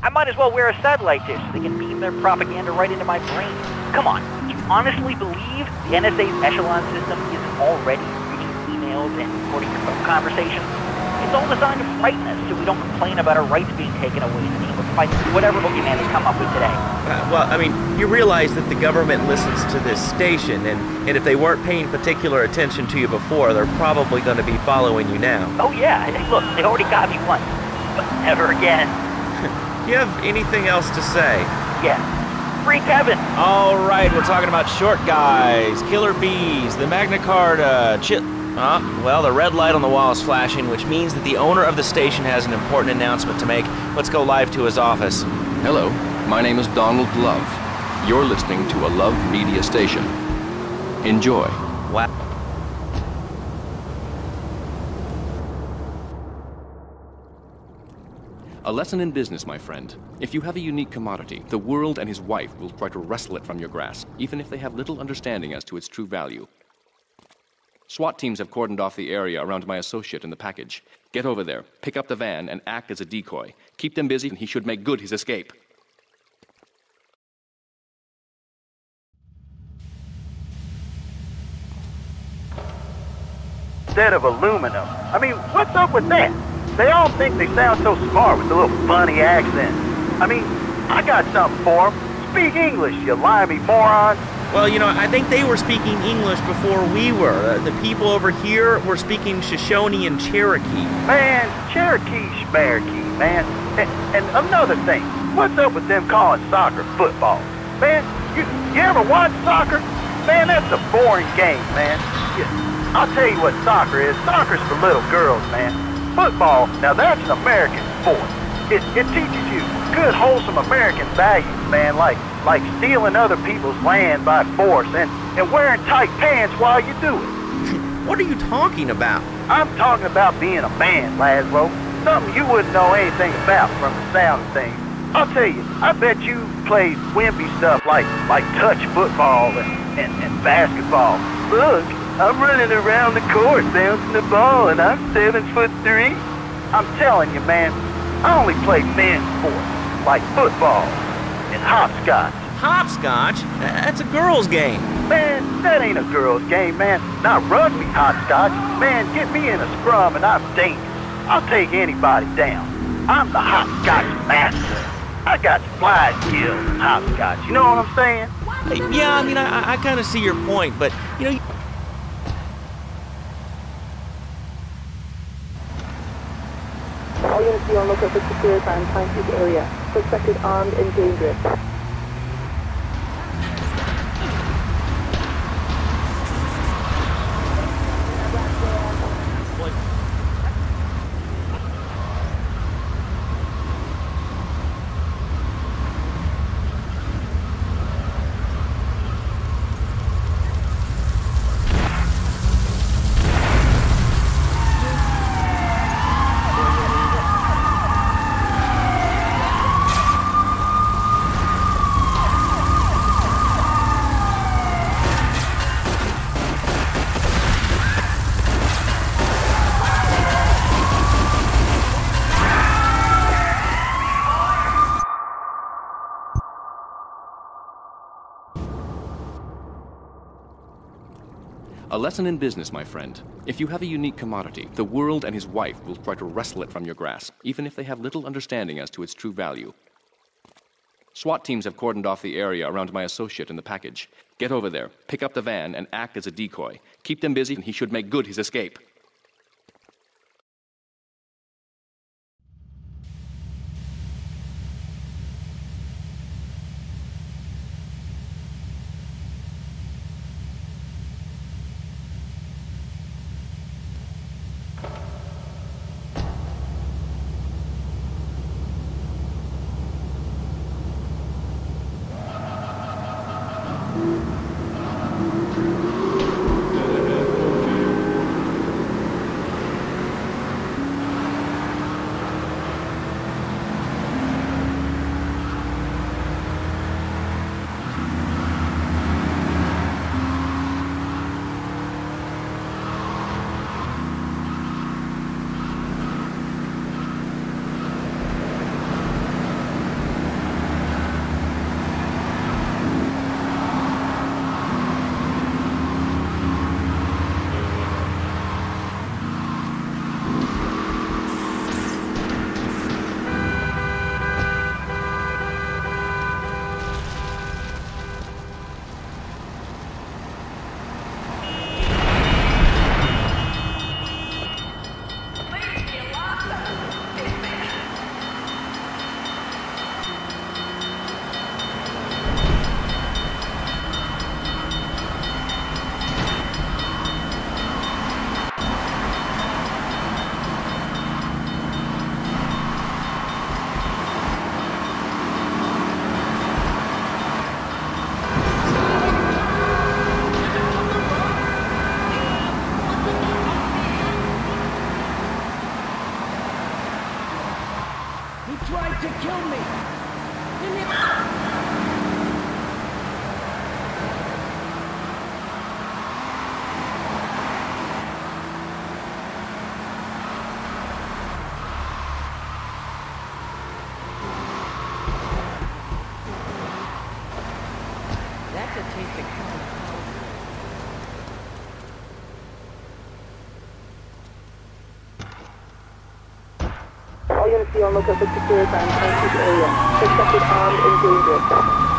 I might as well wear a satellite dish so they can beam their propaganda right into my brain. Come on, you honestly believe the NSA's echelon system isn't already reading emails and recording your phone conversations? It's all designed to frighten us so we don't complain about our rights being taken away in the name of fighting whatever boogeyman they come up with today. Well, I mean, you realize that the government listens to this station, and if they weren't paying particular attention to you before, they're probably going to be following you now. Oh yeah, hey, look, they already got me once, but never again. Do you have anything else to say? Yeah. Free Kevin! All right, we're talking about short guys, killer bees, the Magna Carta, well, the red light on the wall is flashing, which means that the owner of the station has an important announcement to make. Let's go live to his office. Hello, my name is Donald Love. You're listening to a Love Media station. Enjoy. Wow. A lesson in business, my friend. If you have a unique commodity, the world and his wife will try to wrestle it from your grasp, even if they have little understanding as to its true value. SWAT teams have cordoned off the area around my associate in the package. Get over there, pick up the van, and act as a decoy. Keep them busy, and he should make good his escape. Instead of aluminum. I mean, what's up with that? They all think they sound so smart with a little funny accent. I mean, I got something for them. Speak English, you limey moron. Well, you know, I think they were speaking English before we were. The people over here were speaking Shoshone and Cherokee. Man, Cherokee schmarokee, man. And another thing, what's up with them calling soccer football? Man, you ever watch soccer? Man, that's a boring game, man. I'll tell you what soccer is. Soccer's for little girls, man. Football, now that's an American sport. It teaches you good, wholesome American values, man, like stealing other people's land by force and wearing tight pants while you do it. What are you talking about? I'm talking about being a man, Laszlo. Something you wouldn't know anything about from the sound of things. I'll tell you, I bet you played wimpy stuff like touch football and basketball. Look, I'm running around the court bouncing the ball and I'm 7'3". I'm telling you, man, I only play men's sports, like football and hopscotch. Hopscotch? That's a girl's game. Man, that ain't a girl's game, man. Not rugby hopscotch. Man, get me in a scrum and I'm dangerous. I'll take anybody down. I'm the hopscotch master. I got fly skills in hopscotch. You know what I'm saying? Yeah, I mean, I kind of see your point, but, you know... All units be on lookout for secure and time area. Suspected armed and dangerous. A lesson in business, my friend. If you have a unique commodity, the world and his wife will try to wrestle it from your grasp, even if they have little understanding as to its true value. SWAT teams have cordoned off the area around my associate in the package. Get over there, pick up the van, and act as a decoy. Keep them busy, and he should make good his escape. He tried to kill me! That's a taste of common All units be on lookout for secure crime in this area. Suspected armed and dangerous.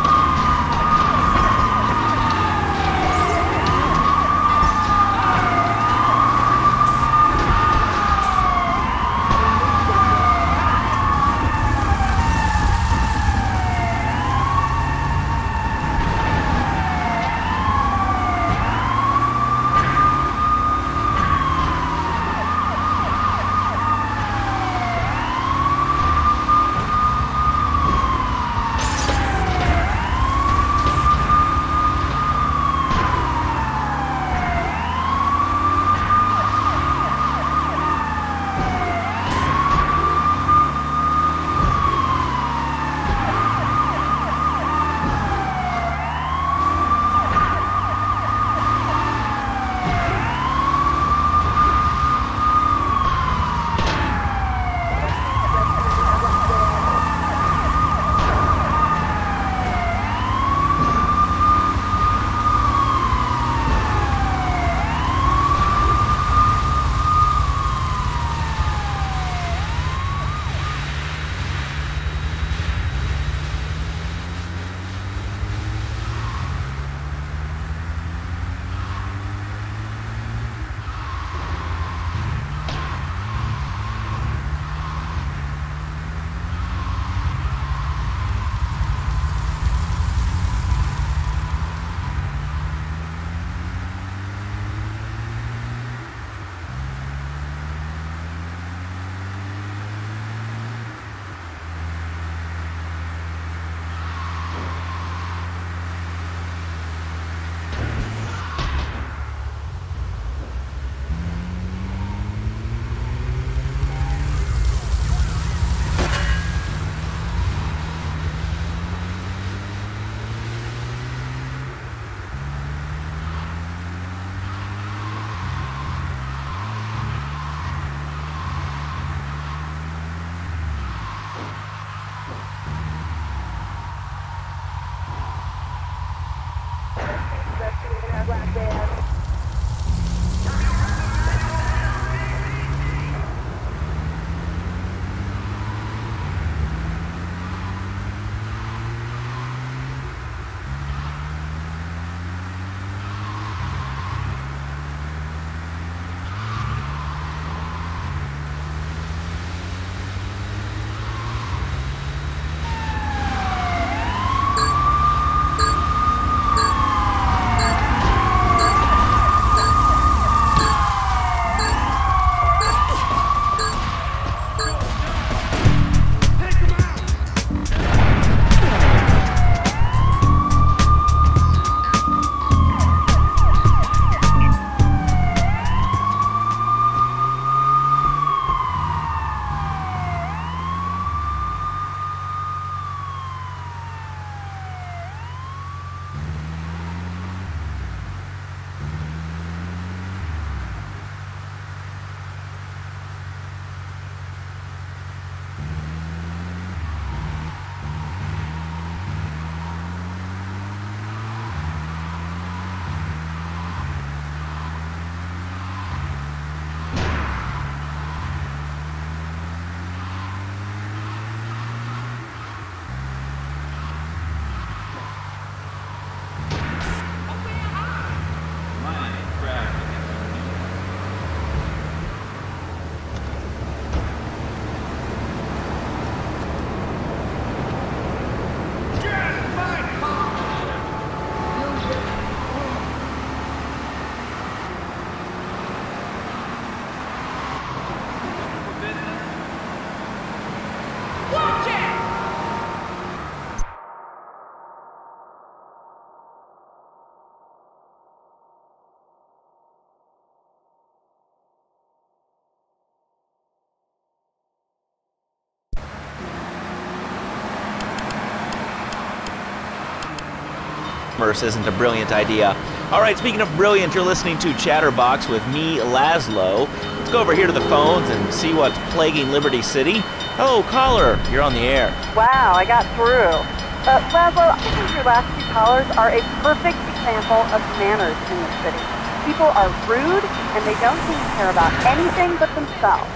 commerce isn't a brilliant idea. All right, speaking of brilliant, you're listening to Chatterbox with me, Laszlo. Let's go over here to the phones and see what's plaguing Liberty City. Hello, caller. You're on the air. Wow, I got through. Laszlo, I think your last two callers are a perfect example of manners in this city. People are rude, and they don't seem to care about anything but themselves.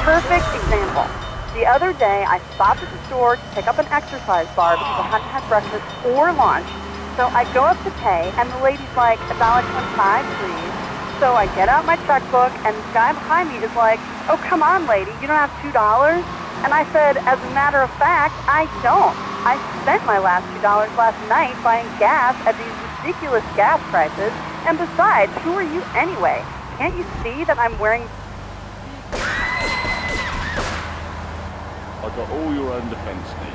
Perfect example. The other day, I stopped at the store to pick up an exercise bar because I hadn't had breakfast or lunch. So I go up to pay, and the lady's like, $1.25, please. So I get out my checkbook, and the guy behind me is like, oh, come on, lady, you don't have $2? And I said, as a matter of fact, I don't. I spent my last $2 last night buying gas at these ridiculous gas prices. And besides, who are you anyway? Can't you see that I'm wearing... I got all your own defense needs.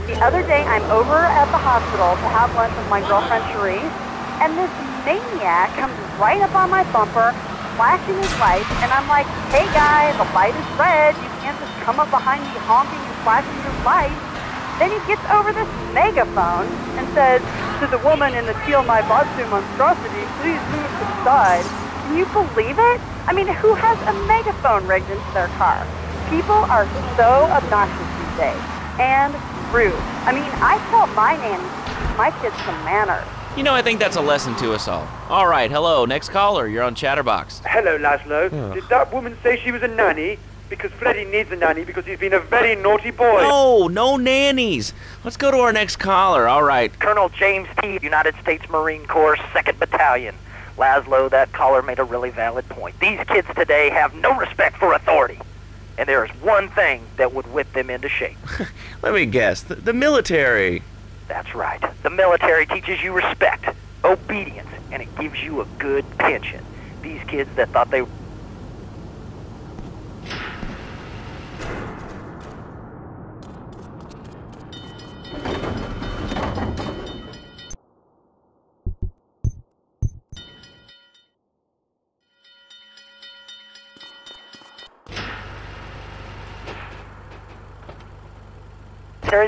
The other day, I'm over at the hospital to have lunch with my girlfriend, Cherise, and this maniac comes right up on my bumper, flashing his lights, and I'm like, hey guy, the light is red, you can't just come up behind me honking and flashing your lights. Then he gets over this megaphone and says, to the woman in the teal my botsu monstrosity, please move to the side. Can you believe it? I mean, who has a megaphone rigged into their car? People are so obnoxious these days, and rude. I mean, I tell my nanny to teach my kids some manners. You know, I think that's a lesson to us all. All right, hello, next caller. You're on Chatterbox. Hello, Laszlo. Did that woman say she was a nanny? Because Freddie needs a nanny because he's been a very naughty boy. No nannies. Let's go to our next caller. All right. Colonel James T., United States Marine Corps, 2nd Battalion. Laszlo, that caller made a really valid point. These kids today have no respect for authority. And there is one thing that would whip them into shape. Let me guess. The military. That's right. The military teaches you respect, obedience, and it gives you a good pension. These kids that thought they...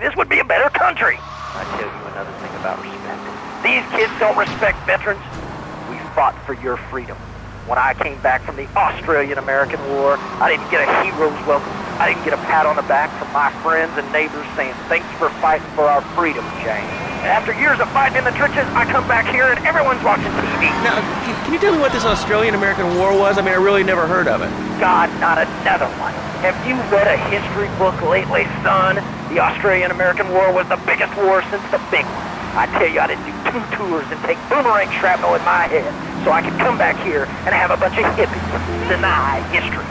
This would be a better country. I tell you another thing about respect. These kids don't respect veterans. We fought for your freedom. When I came back from the Australian-American War, I didn't get a hero's welcome. I didn't get a pat on the back from my friends and neighbors saying, thanks for fighting for our freedom, James. And after years of fighting in the trenches, I come back here and everyone's watching TV. Now, can you tell me what this Australian-American War was? I mean, I really never heard of it. God, not another one. Have you read a history book lately, son? The Australian-American War was the biggest war since the big one. I tell you, I didn't do 2 tours and take boomerang shrapnel in my head so I could come back here and have a bunch of hippies deny history.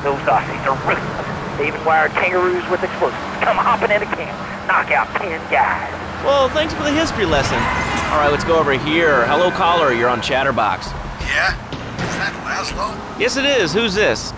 Those Aussies are ruthless. They even wired kangaroos with explosives. Come hopping into camp, knock out 10 guys. Well, thanks for the history lesson. All right, let's go over here. Hello, caller. You're on Chatterbox. Yeah? Is that Laszlo? Yes, it is. Who's this?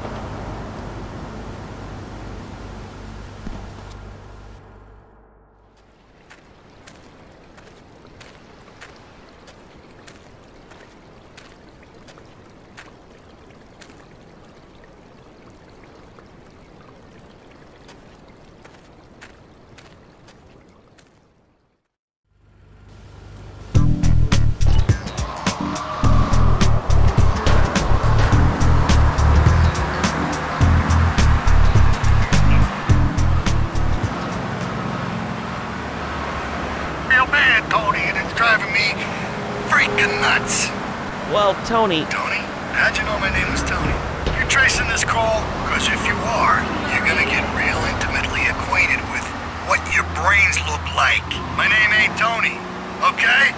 Well, Tony... Tony? How'd you know my name was Tony? You're tracing this call? Because if you are, you're gonna get real intimately acquainted with what your brains look like. My name ain't Tony, okay?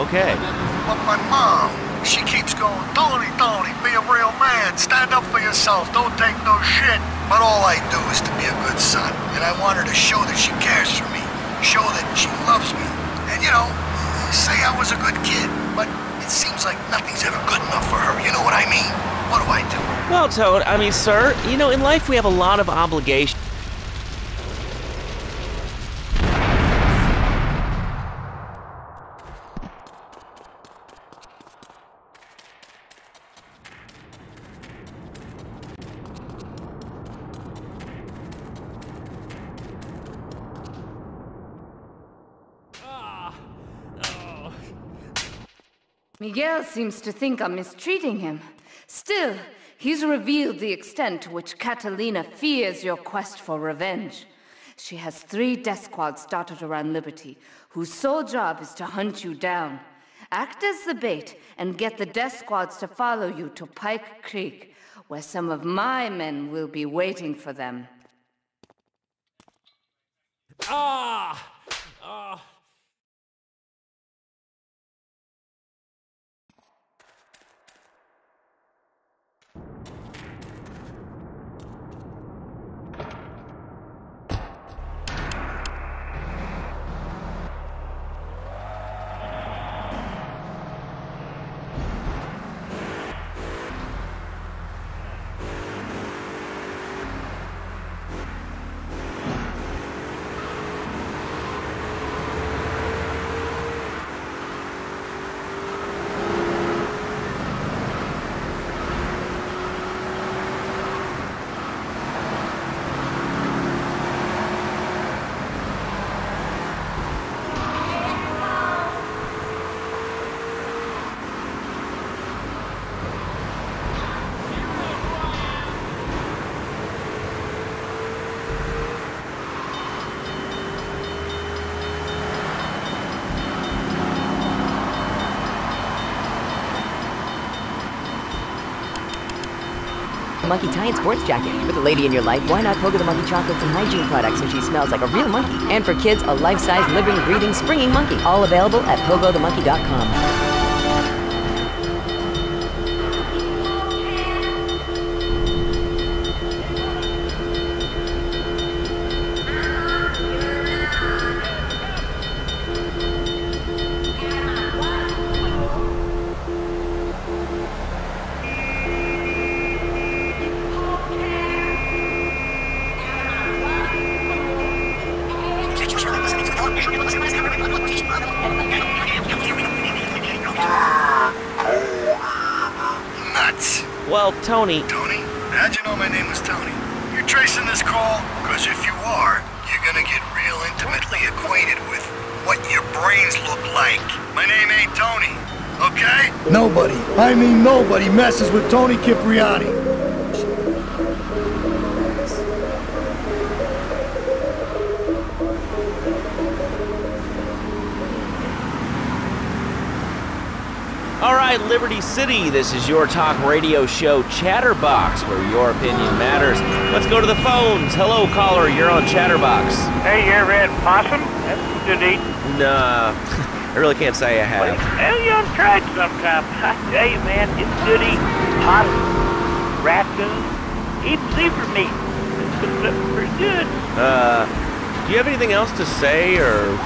Okay. But my mom, she keeps going, Tony, Tony, be a real man. Stand up for yourself. Don't take no shit. But all I do is to be a good son. And I want her to show that she cares for me. Show that she loves me. And, you know, say I was a good kid. But it seems like nothing's ever good enough for her. You know what I mean? What do I do? Well, Toad, I mean, sir, you know, in life we have a lot of obligations. Miguel seems to think I'm mistreating him. Still, he's revealed the extent to which Catalina fears your quest for revenge. She has 3 death squads dotted around Liberty, whose sole job is to hunt you down. Act as the bait and get the death squads to follow you to Pike Creek, where some of my men will be waiting for them. Ah! Ah! Monkey tie and sports jacket. With a lady in your life, why not Pogo the Monkey chocolates and hygiene products so she smells like a real monkey? And for kids, a life-size, living, breathing, springing monkey. All available at pogothemonkey.com. Nuts. Well, Tony... Tony? How'd you know my name was Tony? You're tracing this call? Because if you are, you're gonna get real intimately acquainted with what your brains look like. My name ain't Tony, okay? Nobody, I mean nobody, messes with Tony Cipriani. All right, Liberty City, this is your talk radio show Chatterbox, where your opinion matters. Let's go to the phones. Hello, caller, you're on Chatterbox. Hey, you ever had possum? That's good eating. Nah, I really can't say I have. Well, you ought to try it sometime. I tell you, man, it's good eating. Possum, raccoon, even zebra meat. It's pretty good. Do you have anything else to say, or...?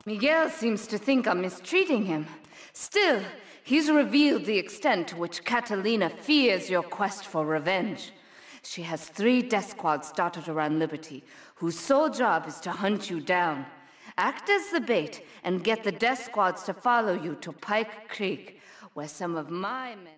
Miguel seems to think I'm mistreating him. Still, he's revealed the extent to which Catalina fears your quest for revenge. She has 3 death squads dotted around Liberty, whose sole job is to hunt you down. Act as the bait and get the death squads to follow you to Pike Creek, where some of my men...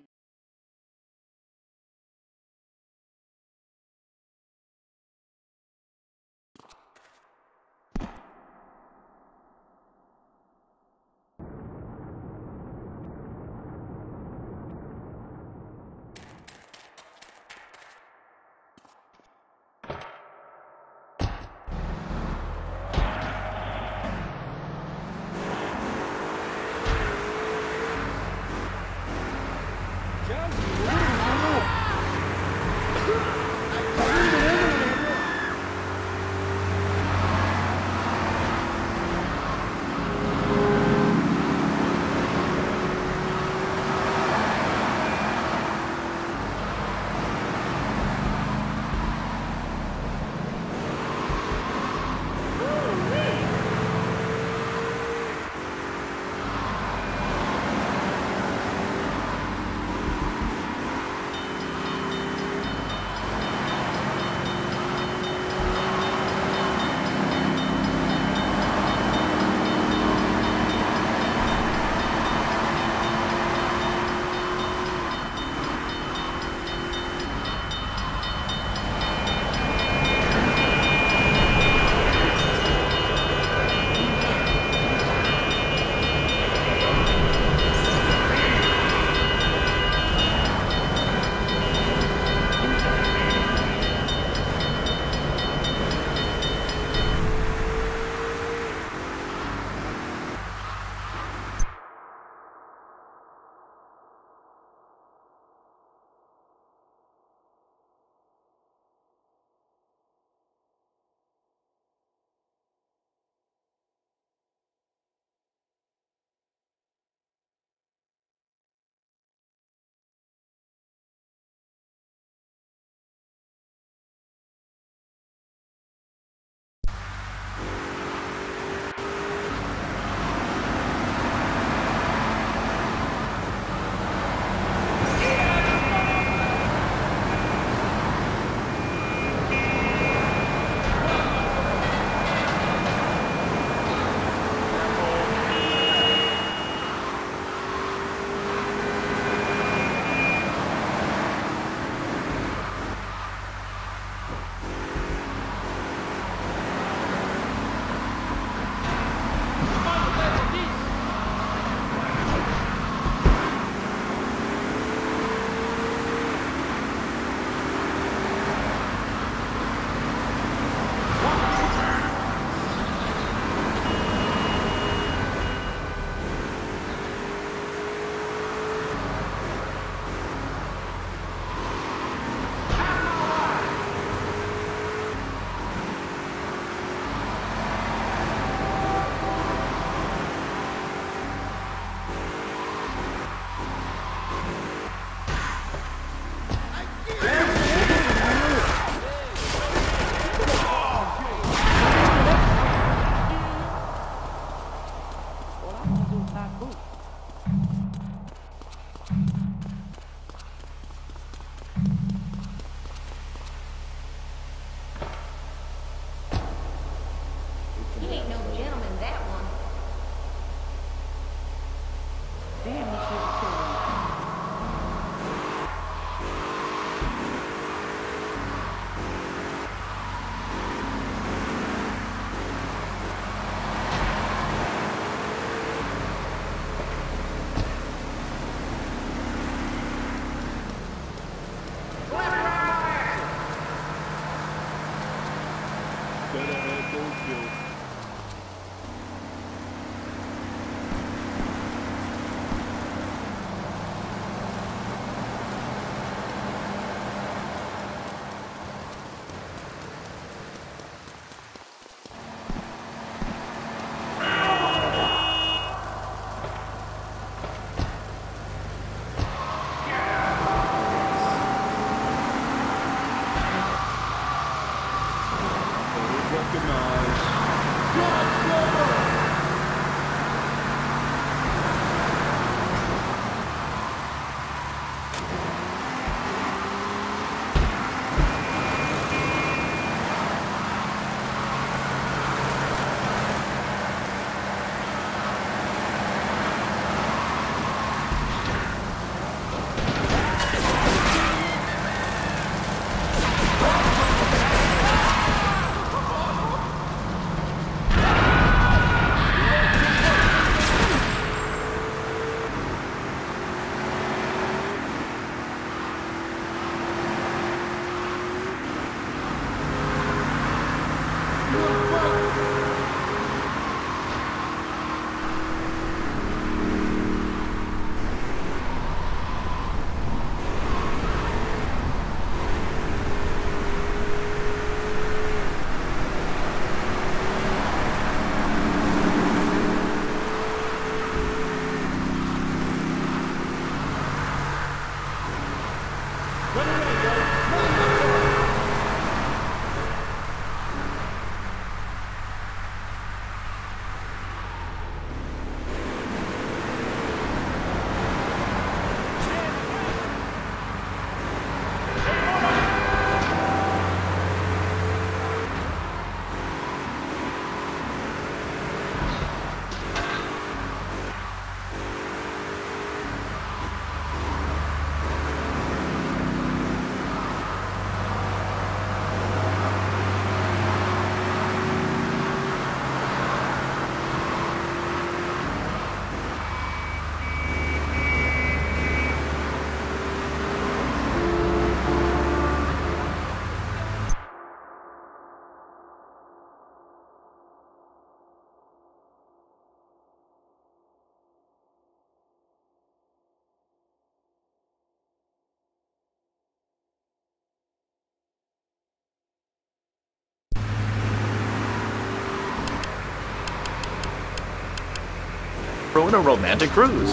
ruin a romantic cruise.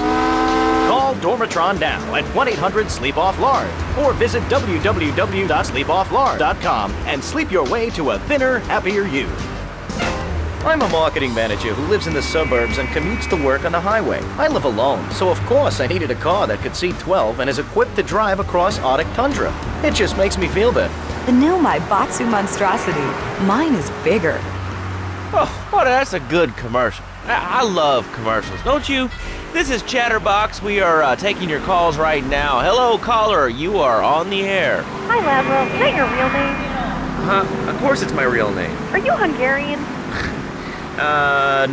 Call Dormitron now at 1-800-SLEEP-OFF-LARD or visit www.sleepofflard.com and sleep your way to a thinner, happier you. I'm a marketing manager who lives in the suburbs and commutes to work on the highway. I live alone, so of course I needed a car that could seat 12 and is equipped to drive across Arctic tundra. It just makes me feel better. The new Maibatsu monstrosity. Mine is bigger. Oh, that's a good commercial. I love commercials, don't you? This is Chatterbox. We are taking your calls right now. Hello, caller. You are on the air. Hi, Laszlo. Is that your real name? Huh? Of course it's my real name. Are you Hungarian?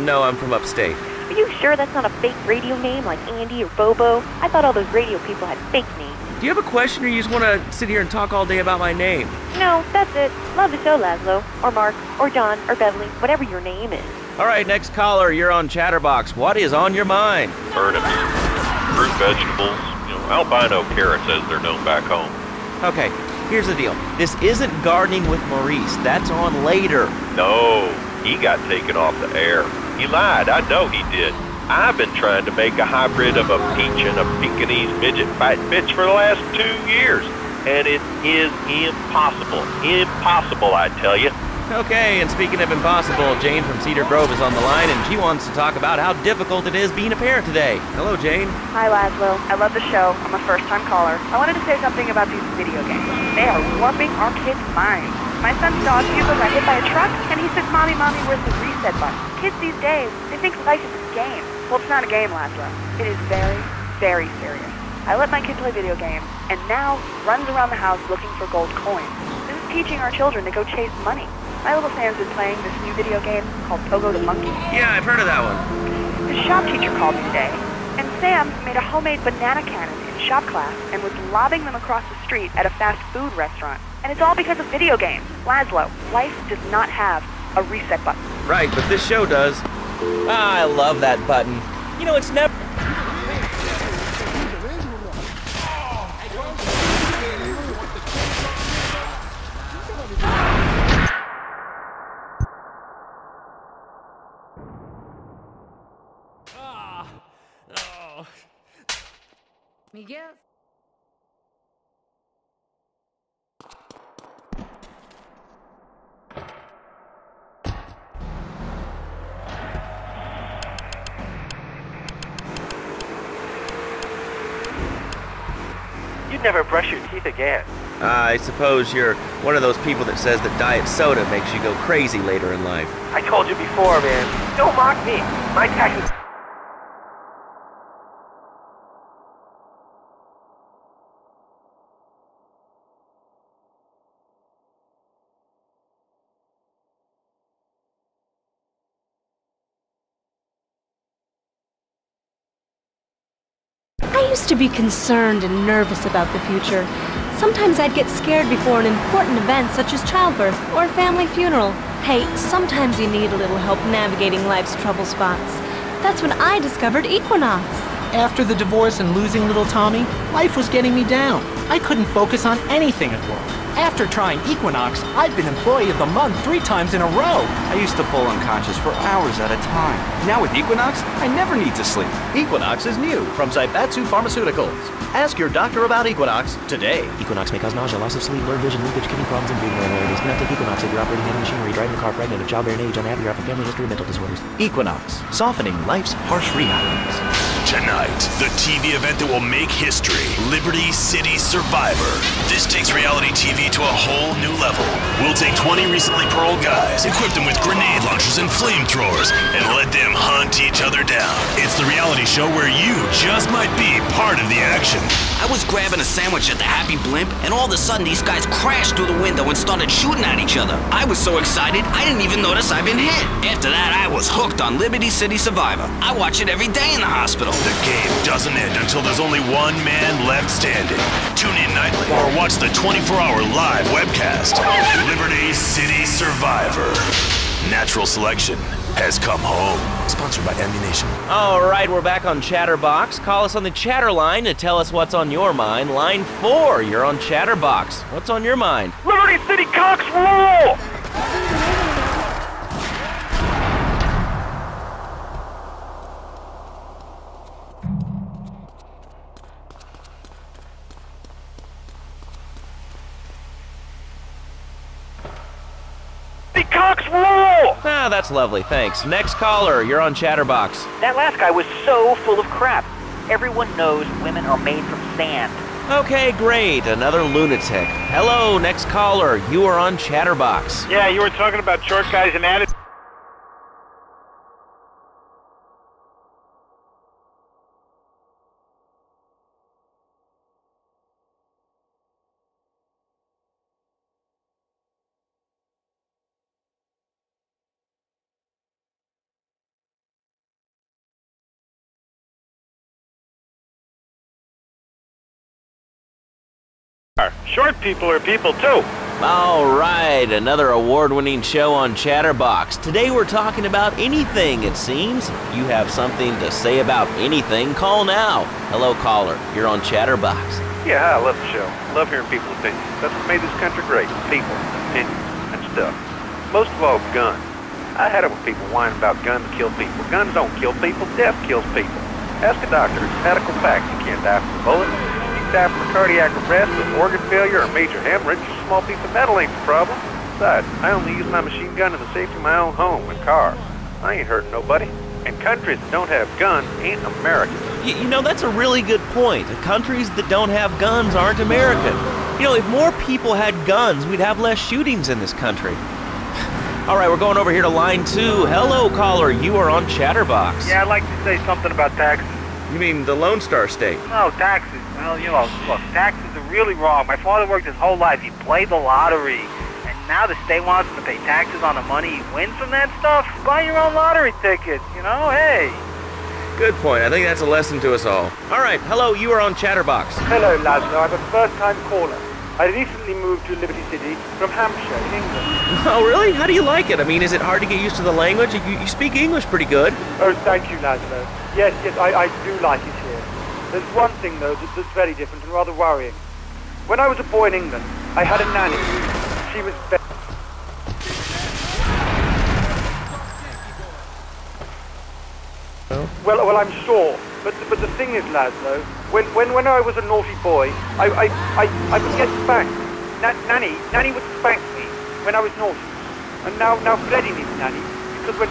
No, I'm from upstate. Are you sure that's not a fake radio name like Andy or Bobo? I thought all those radio people had fake names. Do you have a question or you just want to sit here and talk all day about my name? No, that's it. Love the show, Laszlo. Or Mark, or John, or Beverly, whatever your name is. All right, next caller, you're on Chatterbox. What is on your mind? Turnips, fruit vegetables, albino carrots as they're known back home. Okay, here's the deal. This isn't Gardening with Maurice. That's on later. No, he got taken off the air. He lied. I know he did. I've been trying to make a hybrid of a peach and a Pekingese midget fight bitch for the last 2 years. And it is impossible. Impossible, I tell you. Okay, and speaking of impossible, Jane from Cedar Grove is on the line, and she wants to talk about how difficult it is being a parent today. Hello, Jane. Hi, Laszlo. I love the show. I'm a first-time caller. I wanted to say something about these video games. They are warping our kids' minds. My son's dog Hugo got hit by a truck, and he said, Mommy, where's the reset button? Kids these days, they think life is a game. Well, it's not a game, Laszlo. It is very, very serious. I let my kid play video games, and now runs around the house looking for gold coins. This is teaching our children to go chase money. My little Sam's been playing this new video game called Pogo the Monkey. Yeah, I've heard of that one. His shop teacher called me today, and Sam made a homemade banana cannon in shop class and was lobbing them across the street at a fast food restaurant. And it's all because of video games. Laszlo, life does not have a reset button. Right, but this show does. I love that button. You know, it's never... Miguel. You'd never brush your teeth again. I suppose you're one of those people that says that diet soda makes you go crazy later in life. I told you before, man. Don't mock me. My taxes... I used to be concerned and nervous about the future. Sometimes I'd get scared before an important event such as childbirth or a family funeral. Hey, sometimes you need a little help navigating life's trouble spots. That's when I discovered Equinox. After the divorce and losing little Tommy, life was getting me down. I couldn't focus on anything at work. After trying Equinox, I've been Employee of the Month 3 times in a row. I used to fall unconscious for hours at a time. Now with Equinox, I never need to sleep. Equinox is new from Zaibatsu Pharmaceuticals. Ask your doctor about Equinox today. Equinox may cause nausea, loss of sleep, blurred vision, leakage, kidney problems, and breathing irregularities. Do not take Equinox if you're operating heavy machinery, driving a car, pregnant, of childbearing age, unhappy, or have a family history of mental disorders. Equinox, softening life's harsh realities. Tonight, the TV event that will make history, Liberty City Survivor. This takes reality TV to a whole new level. We'll take 20 recently paroled guys, equip them with grenade launchers and flamethrowers, and let them hunt each other down. It's the reality show where you just might be part of the action. I was grabbing a sandwich at the Happy Blimp, and all of a sudden these guys crashed through the window and started shooting at each other. I was so excited, I didn't even notice I'd been hit. After that, I was hooked on Liberty City Survivor. I watch it every day in the hospital. The game doesn't end until there's only one man left standing. Tune in nightly or watch the 24-hour live webcast. Liberty City Survivor. Natural selection has come home. Sponsored by Ammunition. All right, we're back on Chatterbox. Call us on the chatter line to tell us what's on your mind. Line 4, you're on Chatterbox. What's on your mind? Liberty City Cocks rule! Ah, that's lovely, thanks. Next caller, you're on Chatterbox. That last guy was so full of crap. Everyone knows women are made from sand. Okay, great. Another lunatic. Hello, next caller. You are on Chatterbox. Yeah, you were talking about short guys and attitude. Short people are people too. All right, another award-winning show on Chatterbox. Today we're talking about anything, it seems. If you have something to say about anything, call now. Hello, caller. You're on Chatterbox. Yeah, I love the show. Love hearing people's opinions. That's what made this country great. People, opinions, and stuff. Most of all, guns. I had it with people whining about guns kill people. Guns don't kill people. Death kills people. Ask a doctor. It's medical fact. You can't die from a bullet. Die from a cardiac arrest, with organ failure, or major hemorrhage. A small piece of metal ain't the problem. Besides, I only use my machine gun in the safety of my own home and car. I ain't hurting nobody. And countries that don't have guns ain't American. You know, that's a really good point. Countries that don't have guns aren't American. You know, if more people had guns, we'd have less shootings in this country. All right, we're going over here to line 2. Hello, caller. You are on Chatterbox. Yeah, I'd like to say something about taxes. You mean the Lone Star State? No, taxes. Well, you know, look, taxes are really wrong. My father worked his whole life. He played the lottery. And now the state wants him to pay taxes on the money he wins from that stuff? Buy your own lottery ticket, you know? Hey. Good point. I think that's a lesson to us all. All right, hello, you are on Chatterbox. Hello, Laszlo. I'm a first-time caller. I recently moved to Liberty City from Hampshire in England. Oh, really? How do you like it? I mean, is it hard to get used to the language? You speak English pretty good. Oh, thank you, Laszlo. Yes, I do like it here. There's one thing, though, that's very different and rather worrying. When I was a boy in England, I had a nanny. She was very... Well, I'm sure. But the thing is, Laszlo, when I was a naughty boy, I would get spanked. Nanny would spank me when I was naughty. And now Freddie needs Nanny, because when...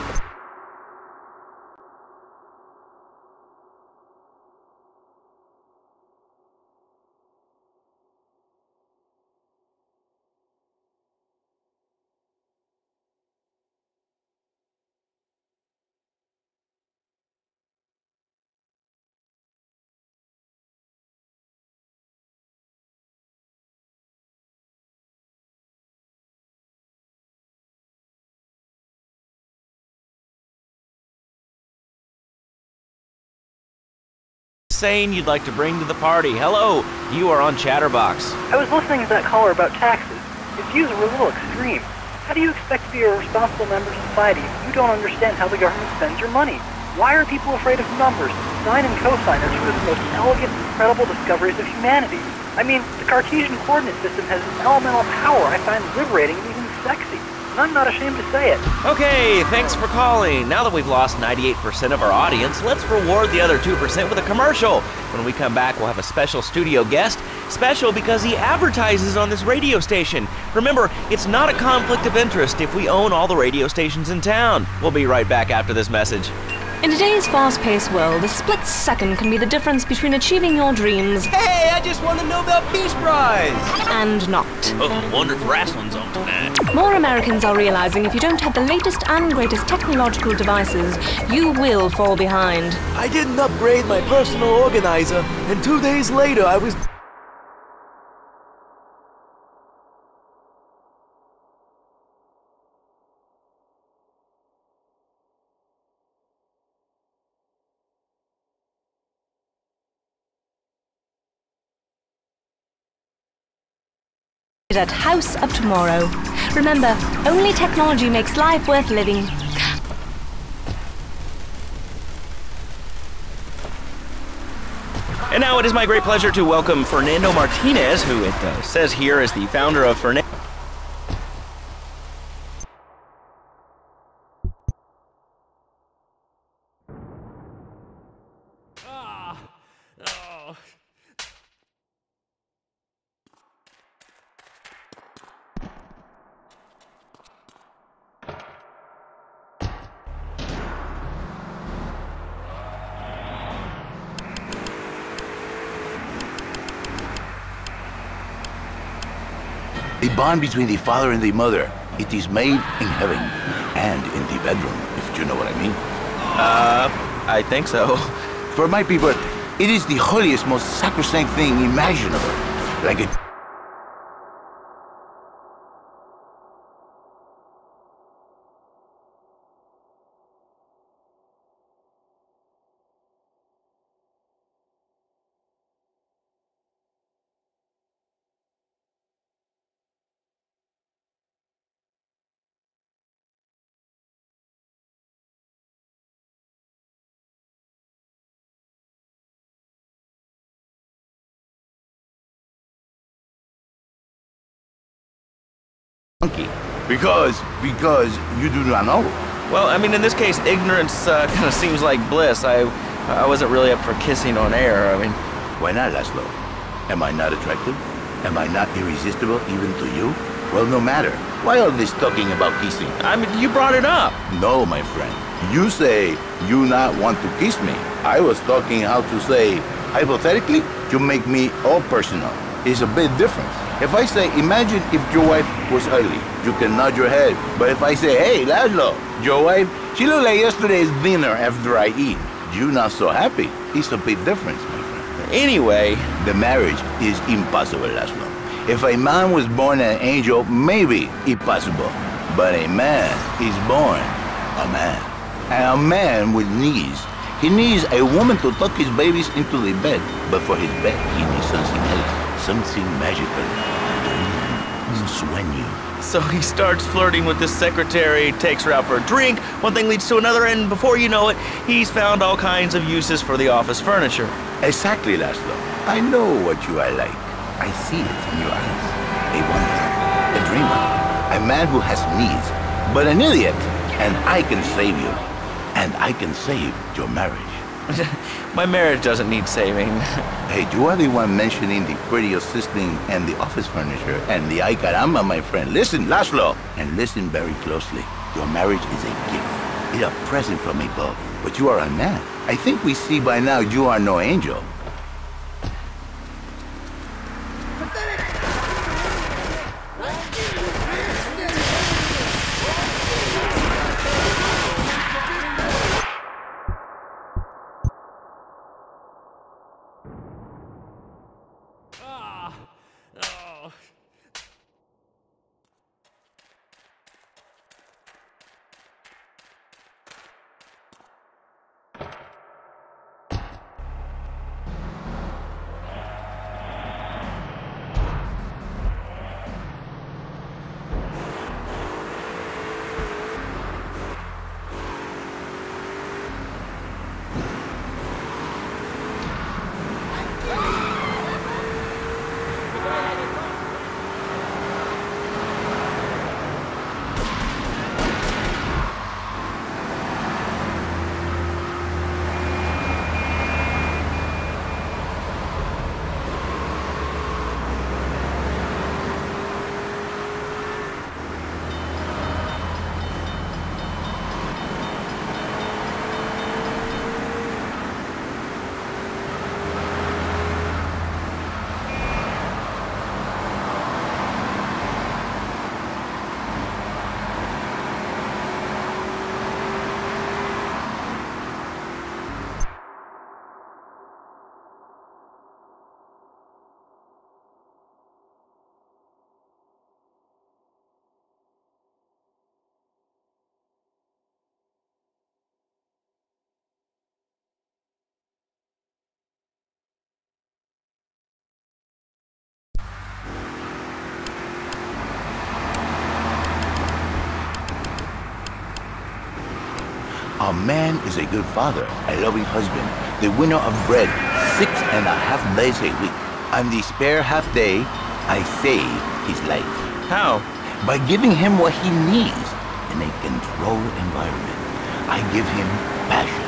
Saying you'd like to bring to the party. Hello, you are on Chatterbox. I was listening to that caller about taxes. His views were a little extreme. How do you expect to be a responsible member of society if you don't understand how the government spends your money? Why are people afraid of numbers? Sine and cosine are two of the most elegant, incredible discoveries of humanity. I mean, the Cartesian coordinate system has an elemental power I find liberating and even sexy. And I'm not ashamed to say it. Okay, thanks for calling. Now that we've lost 98% of our audience, let's reward the other 2% with a commercial. When we come back, we'll have a special studio guest. Special because he advertises on this radio station. Remember, it's not a conflict of interest if we own all the radio stations in town. We'll be right back after this message. In today's fast-paced world, a split second can be the difference between achieving your dreams... Hey, I just won the Nobel Peace Prize! ...and not. Oh, wonder if wrestling's on tonight. More Americans are realizing if you don't have the latest and greatest technological devices, you will fall behind. I didn't upgrade my personal organizer, and 2 days later I was... At House of Tomorrow. Remember, only technology makes life worth living. And now it is my great pleasure to welcome Fernando Martinez, who it says here is the founder of Fernando. The bond between the father and the mother. It is made in heaven and in the bedroom, if you know what I mean. I think so. For my people, it is the holiest, most sacrosanct thing imaginable. Like a... monkey. Because you do not know. Well, I mean, in this case, ignorance kind of seems like bliss. I wasn't really up for kissing on air. I mean... Why not, Laszlo? Am I not attractive? Am I not irresistible even to you? Well, no matter. Why all this talking about kissing? I mean, you brought it up. No, my friend. You say you not want to kiss me. I was talking how to say, hypothetically, you make me all personal. It's a bit different. If I say, imagine if your wife was ugly, you can nod your head. But if I say, hey, Laszlo, your wife, she looked like yesterday's dinner after I eat. You not so happy. It's a big difference, my friend. Anyway, the marriage is impossible, Laszlo. If a man was born an angel, maybe it's possible. But a man is born a man. And a man with knees. He needs a woman to tuck his babies into the bed. But for his bed, he needs something else. Something magical. Sueño. So he starts flirting with this secretary, takes her out for a drink, one thing leads to another, and before you know it, he's found all kinds of uses for the office furniture. Exactly, Laszlo. I know what you are like. I see it in your eyes. A wanderer, a dreamer, a man who has needs, but an idiot. And I can save you. And I can save your marriage. My marriage doesn't need saving. Hey, you are the one mentioning the pretty assisting and the office furniture and the ay caramba, my friend. Listen, Laszlo, and listen very closely. Your marriage is a gift. It's a present from above. But you are a man. I think we see by now you are no angel. A man is a good father, a loving husband, the winner of bread 6.5 days a week. On the spare half day, I save his life. How? By giving him what he needs in a controlled environment. I give him passion.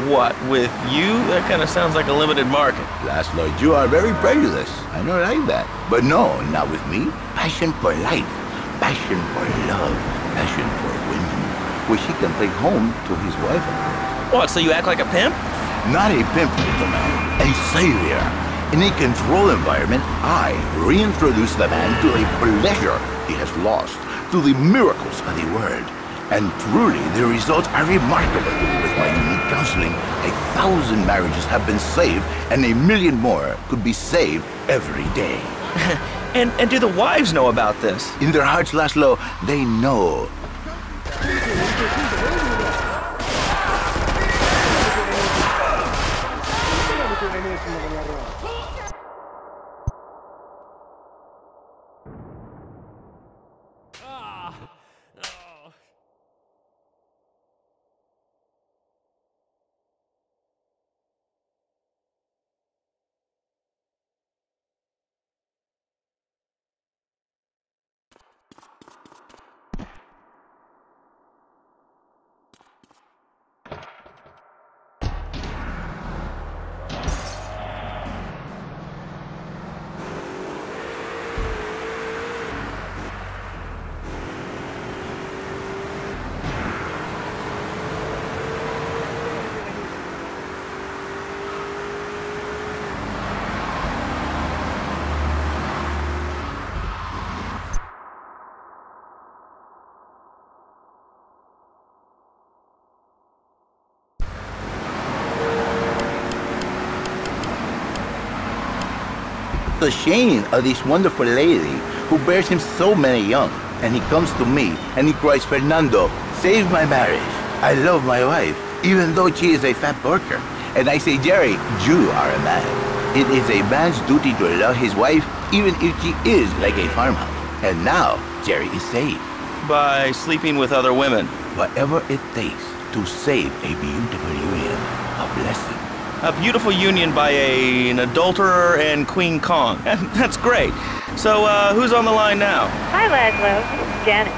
What, with you? That kind of sounds like a limited market. Laszlo, you are very prejudiced. I don't like that. But no, not with me. Passion for life. Passion for love. Passion for women. Which he can take home to his wife. What, so you act like a pimp? Not a pimp, little man. A savior. In a controlled environment, I reintroduce the man to a pleasure he has lost, to the miracles of the world. And truly, the results are remarkable. With my unique counseling, 1,000 marriages have been saved, and 1,000,000 more could be saved every day. And do the wives know about this? In their hearts, Laszlo, they know. The shame of this wonderful lady who bears him so many young. And he comes to me and he cries, Fernando, save my marriage. I love my wife, even though she is a fat porker. And I say, Jerry, you are a man. It is a man's duty to love his wife, even if she is like a farmhouse. And now, Jerry is saved. By sleeping with other women. Whatever it takes to save a beautiful union, a blessing. A beautiful union by an adulterer and Queen Kong. That's great. So, who's on the line now? Hi, Laszlo. This is Janet.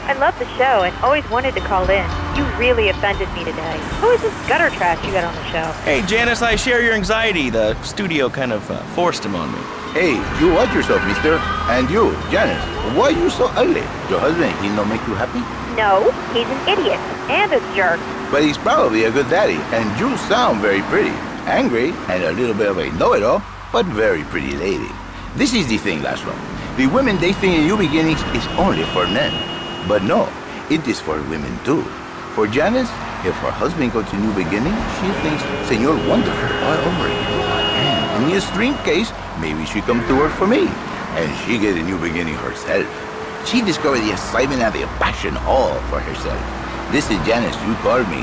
I love the show and always wanted to call in. You really offended me today. Who is this gutter trash you got on the show? Hey, Janice, I share your anxiety. The studio kind of forced him on me. Hey, you watch yourself, mister. And you, Janice, why are you so ugly? Your husband, he not make you happy? No, he's an idiot and a jerk. But he's probably a good daddy, and you sound very pretty. Angry, and a little bit of a know-it-all, but very pretty lady. This is the thing, Laszlo. The women they think in new beginnings is only for men. But no, it is for women too. For Janice, if her husband goes to new beginning, she thinks Senor Wonderful all over again. And in the extreme case, maybe she comes to work for me, and she get a new beginning herself. She discovered the excitement and the passion all for herself. This is Janice, you call me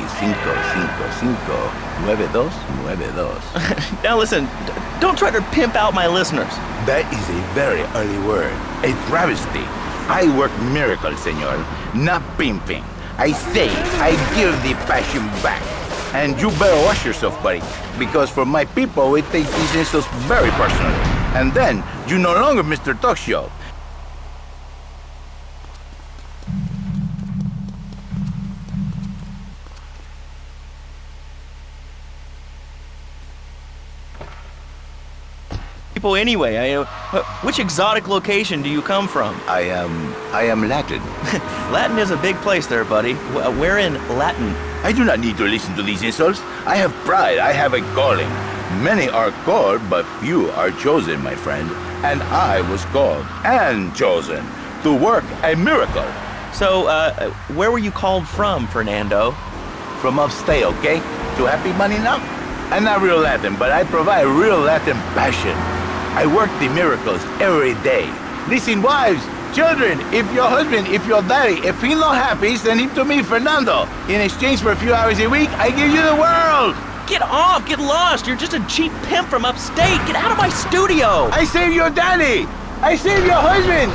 555-9292. Now listen, don't try to pimp out my listeners. That is a very early word, a travesty. I work miracles, senor, not pimping. I say, I give the passion back. And you better watch yourself, buddy, because for my people, we take these insults very personally. And then, you no longer Mr. Talk Show. Anyway, which exotic location do you come from? I am Latin. Latin is a big place there, buddy. Where in Latin? I do not need to listen to these insults. I have pride. I have a calling. Many are called, but few are chosen, my friend. And I was called and chosen to work a miracle. So, where were you called from, Fernando? From upstate, okay? To happy money now? I'm not real Latin, but I provide real Latin passion. I work the miracles every day. Listen, wives, children, if your husband, if your daddy, if he's not happy, send him to me, Fernando. In exchange for a few hours a week, I give you the world. Get off, get lost. You're just a cheap pimp from upstate. Get out of my studio. I save your daddy. I save your husband.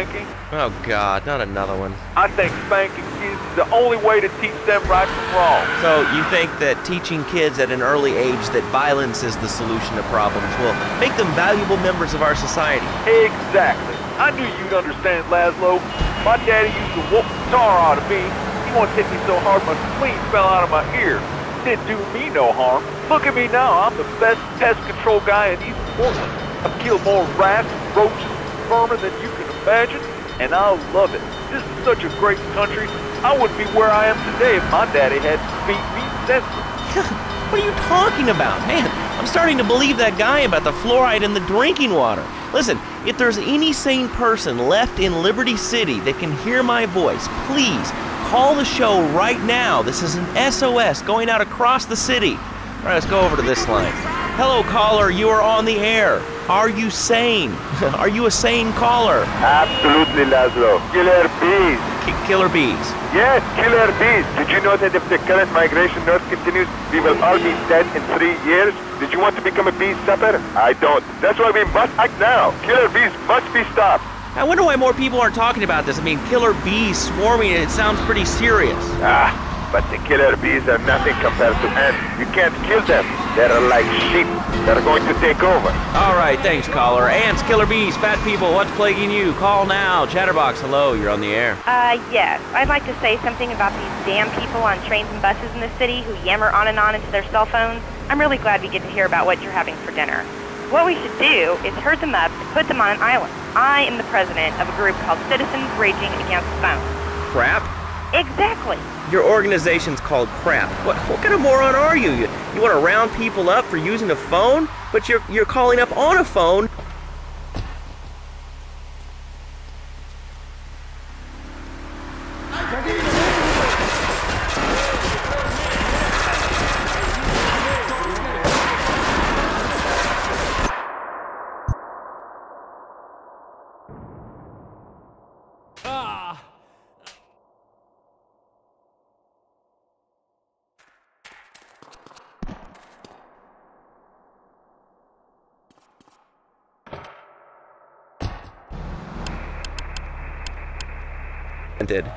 spanking? Oh, God, not another one. I think spanking kids is the only way to teach them right from wrong. So, you think that teaching kids at an early age that violence is the solution to problems will make them valuable members of our society? Exactly. I knew you'd understand, Laszlo. My daddy used to whoop the tar out of me. He once hit me so hard my spleen fell out of my ear. Didn't do me no harm. Look at me now. I'm the best pest control guy in East Portland. I've killed more rats, roaches, and vermin than you can imagine, and I love it. This is such a great country. I wouldn't be where I am today if my daddy hadn't beat me senseless. What are you talking about? Man, I'm starting to believe that guy about the fluoride in the drinking water. Listen, if there's any sane person left in Liberty City that can hear my voice, please call the show right now. This is an SOS going out across the city. All right, let's go over to this line. Hello, caller. You are on the air. Are you sane? Are you a sane caller? Absolutely, Laszlo. Killer bees. Killer bees. Yes, killer bees. Did you know that if the current migration north continues, we will all be dead in 3 years? Did you want to become a bee stopper? I don't. That's why we must act now. Killer bees must be stopped. I wonder why more people aren't talking about this. I mean, killer bees swarming, it sounds pretty serious. But the killer bees are nothing compared to ants. You can't kill them. They're like sheep. They're going to take over. All right, thanks, caller. Ants, killer bees, fat people, what's plaguing you? Call now. Chatterbox, hello, you're on the air. Yes. I'd like to say something about these damn people on trains and buses in the city who yammer on and on into their cell phones. I'm really glad we get to hear about what you're having for dinner. What we should do is herd them up and put them on an island. I am the president of a group called Citizens Raging Against Phones. Crap? Exactly. Your organization's called Crap. What kind of moron are you? You want to round people up for using a phone? But you're calling up on a phone.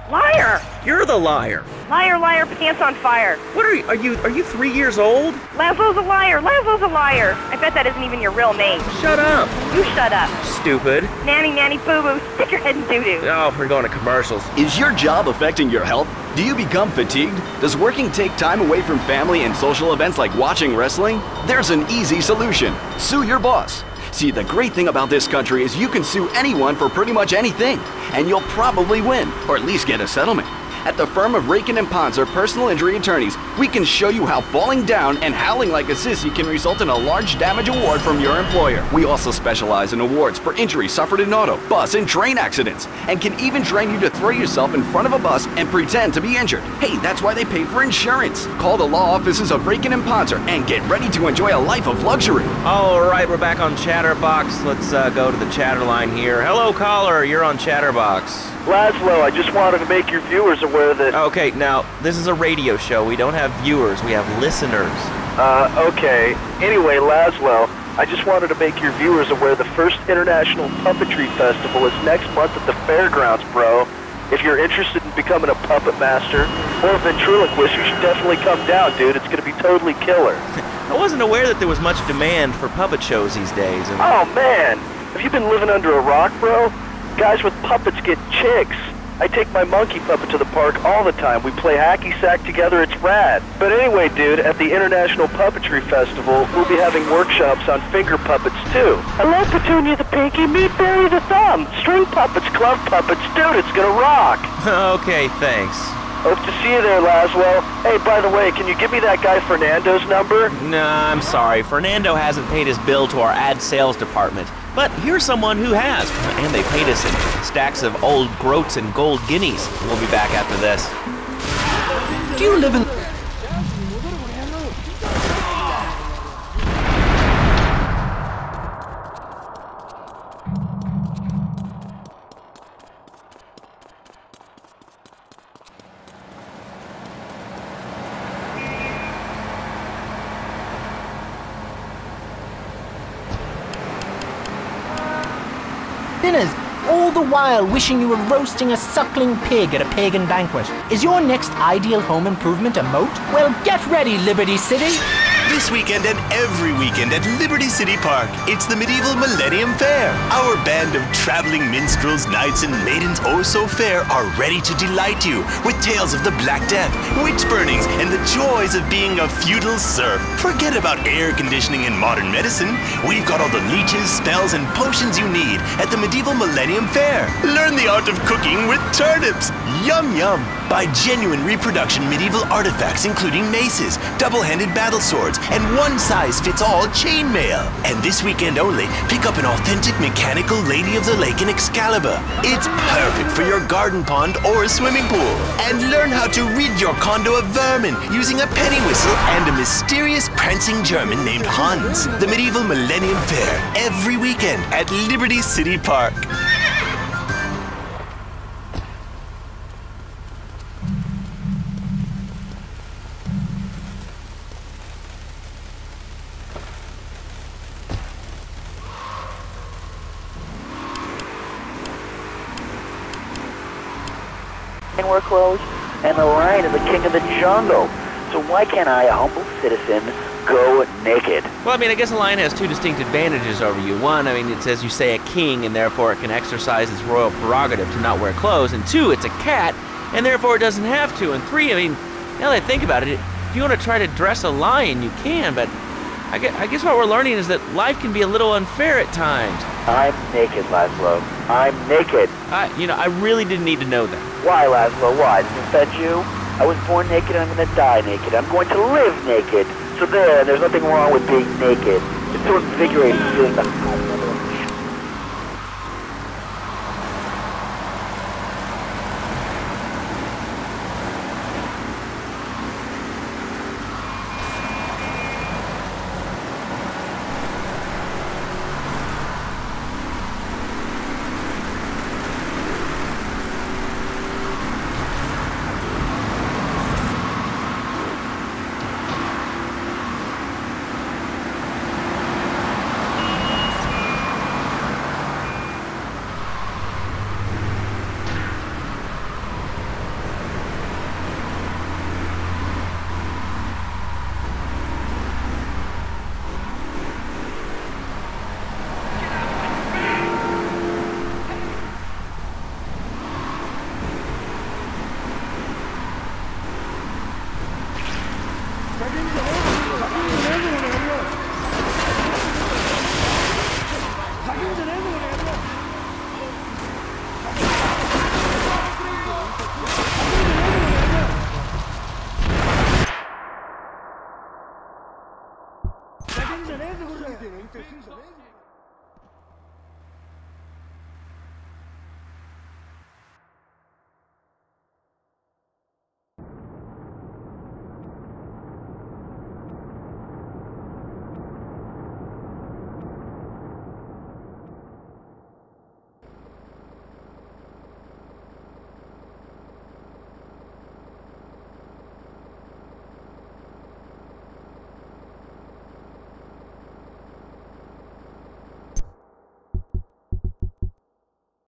Liar! You're the liar. Liar, liar, pants on fire. What are you? Are you 3 years old? Laszlo's a liar. Laszlo's a liar. I bet that isn't even your real name. Shut up. You shut up. Stupid. Nanny, nanny, boo-boo. Stick your head in doo-doo. Oh, we're going to commercials. Is your job affecting your health? Do you become fatigued? Does working take time away from family and social events like watching wrestling? There's an easy solution. Sue your boss. See, the great thing about this country is you can sue anyone for pretty much anything, and you'll probably win, or at least get a settlement. At the firm of Rakin & Ponzer Personal Injury Attorneys, we can show you how falling down and howling like a sissy can result in a large damage award from your employer. We also specialize in awards for injuries suffered in auto, bus, and train accidents, and can even train you to throw yourself in front of a bus and pretend to be injured. Hey, that's why they pay for insurance. Call the law offices of Rakin & Ponzer and get ready to enjoy a life of luxury. All right, we're back on Chatterbox. Let's go to the chatter line here. Hello, caller. You're on Chatterbox. Laszlo, I just wanted to make your viewers aware that... Okay, now, this is a radio show. We don't have viewers. We have listeners. Okay. Anyway, Laszlo, I just wanted to make your viewers aware the first International Puppetry Festival is next month at the fairgrounds, bro. If you're interested in becoming a puppet master or a ventriloquist, you should definitely come down, dude. It's going to be totally killer. I wasn't aware that there was much demand for puppet shows these days. Oh, man. Have you been living under a rock, bro? Guys with puppets get chicks. I take my monkey puppet to the park all the time. We play hacky sack together. It's rad. But anyway, dude, at the International Puppetry Festival, we'll be having workshops on finger puppets, too. Hello, Petunia the Pinky. Meet Barry the Thumb. String puppets, glove puppets. Dude, it's gonna rock. Okay, thanks. Hope to see you there, Laszlo. Hey, by the way, can you give me that guy Fernando's number? Nah, I'm sorry. Fernando hasn't paid his bill to our ad sales department. But here's someone who has, and they paid us in stacks of old groats and gold guineas. We'll be back after this. Do you live in... in as old all the while wishing you were roasting a suckling pig at a pagan banquet. Is your next ideal home improvement a moat? Well, get ready, Liberty City! This weekend and every weekend at Liberty City Park, it's the Medieval Millennium Fair. Our band of traveling minstrels, knights, and maidens oh so fair are ready to delight you with tales of the Black Death, witch burnings, and the joys of being a feudal serf. Forget about air conditioning and modern medicine. We've got all the leeches, spells, and potions you need at the Medieval Millennium Fair. Learn the art of cooking with turnips. Yum yum. Buy genuine reproduction medieval artifacts including maces, double-handed battle swords, and one-size-fits-all chainmail. And this weekend only, pick up an authentic mechanical Lady of the Lake in Excalibur. It's perfect for your garden pond or swimming pool. And learn how to rid your condo of vermin using a penny whistle and a mysterious prancing German named Hans. The Medieval Millennium Fair, every weekend at Liberty City Park. And we're closed, and the lion is the king of the jungle. So why can't I, a humble citizen, go naked? Well, I mean, I guess a lion has two distinct advantages over you. One, I mean, it's, as you say, a king, and therefore it can exercise its royal prerogative to not wear clothes. And two, it's a cat, and therefore it doesn't have to. And three, I mean, now that I think about it, if you want to try to dress a lion, you can, but I guess what we're learning is that life can be a little unfair at times. I'm naked, Laszlo. I'm naked. You know, I really didn't need to know that. Why, Laszlo? Why? Does it offend you? I was born naked and I'm going to die naked. I'm going to live naked. So there's nothing wrong with being naked. It's so invigorating feeling the Gente,